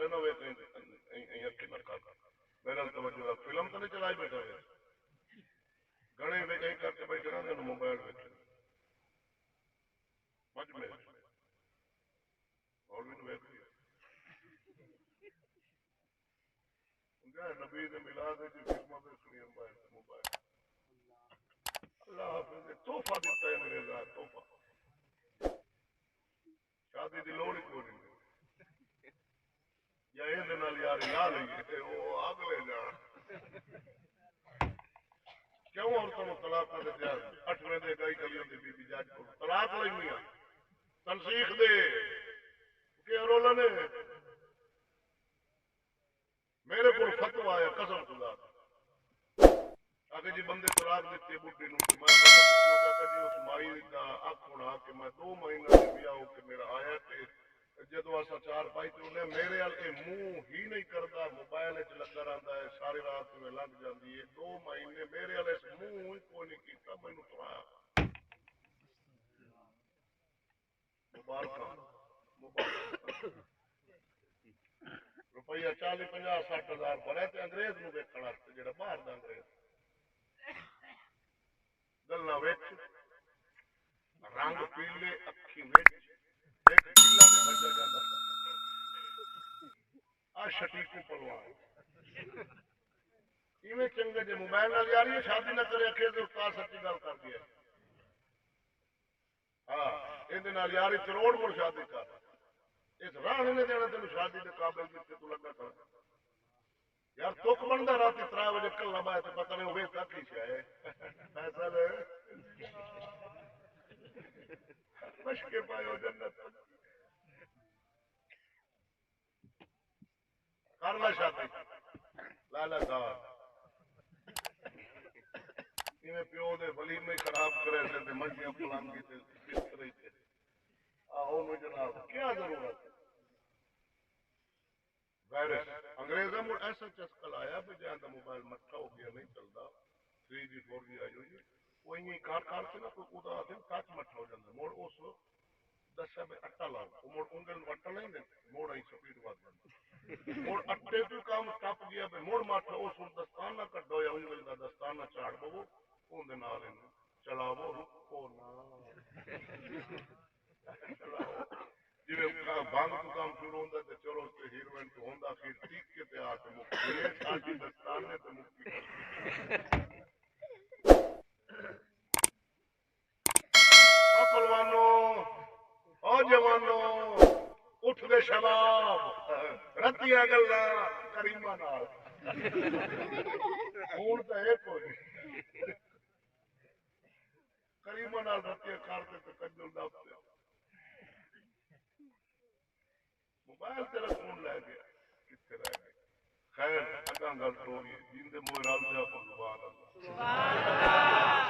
تھلے نہ ویکھ اکھی نہ کر میرا توجہ فلم تو نہیں چلائی بیٹھا ہے گنے ویکھ کر کے بیٹھے رہتے ہیں موبائل ویکھ مجمع اور بھی ویکھ نبی نے ملاد جی فلموں میں سنی موبائل اللہ حافظ تحفہ دیتا ہے انگریزا تحفہ شادی دی لوڑ ہی کوئی نہیں یا یہ نال یار لا لئیے وہ اگلے جان کیوں عورتوں کو طلاق نہ دیتے ہیں 8ویں دے گئی گلی ہوتی بی بی جج کو طلاق لینی ہے تنسیخ دے کہ رولا نے میرے کو فتوا آیا قسم خدا آگے جی بندے طلاق دیتے بڈی نو میں جی اس مائی دا اک ہونا کہ میں 2 مہینے بھی آؤ کہ میرا آیا تے جدو اسا 4 پائی تے انہیں میرے ال منہ ہی نہیں کرتا موبائل وچ لگا رہندا ہے ساری رات میں لنگ جاندی ہے 2 مہینے میرے ال منہ ہی کوئی نہیں کیتا مینوں ترایا مبارکاں روپیہ 40-50-60 ہزار بھرے تے انگریز نو ویکھن واسطے جڑا باہر دا انگریز گلاں وچ رنگ پیلے اکھی وچ ایک گلا دے بجا جاندا آ شٹیکو پلوان ایویں چنگے جے موبائل نال یاری ہے شادی نہ کرے اکھے تے استاد سچی گل کر دیا ہاں ایں نال یاری کروڑ مڑ شادی کر اس راہ نے دینا تینوں شادی دے قابل جتے تو لگا کر یار تک بندا رات 3 بجے کلا باہر تے پتہ نہیں ہوے تک ہی ہے ایسا لے مشکے پائے ہو جنت کر لا شادی لالا صاحب ایویں پیو دے ولیمے خراب کرے تے منجیاں پلانگی تے بستر تے آہو نو جناب کیا ضرورت ہے وائرس انگریزاں مڑ ایسا چسکا لایا بھی جہاں دا موبائل مٹھا ہو گیا نہیں چلدا 3G 4G آئی ہوئی ہے وہ ایویں کار کے نا کوئی خدا دن ٹچ مٹھا ہو جاندا مڑ اس دسا بھی اٹا لاؤ وہ مڑ انگل وٹا نہیں دے موڑ آئی سپیڈ ود جاندی مڑ اٹے تو کام ٹپ گیا بھی مڑ مٹھا اس دستانہ کڈو یا انگل دا دستانہ چاڑ دو اون دے نال اینو چلاو رکو نا چلاو جی بانگ تو کام شروع ہوندا تے چلو تے ہیروئن تو ہوندا پھر ٹھیک کے تے آ کے مکتی ہے ساڈی دستانے تے مکتی او پلوانو او جوانو اٹھ دے شباب رتیاں گلاں کریمہ نال ہون تے اے کوئی کریمہ نال رتیاں کر تے کنجل دا موبائل تیرا کون لے گیا کتنے رہ گئے خیر اگاں گل تو جیندے موئے رل جا سبحان اللہ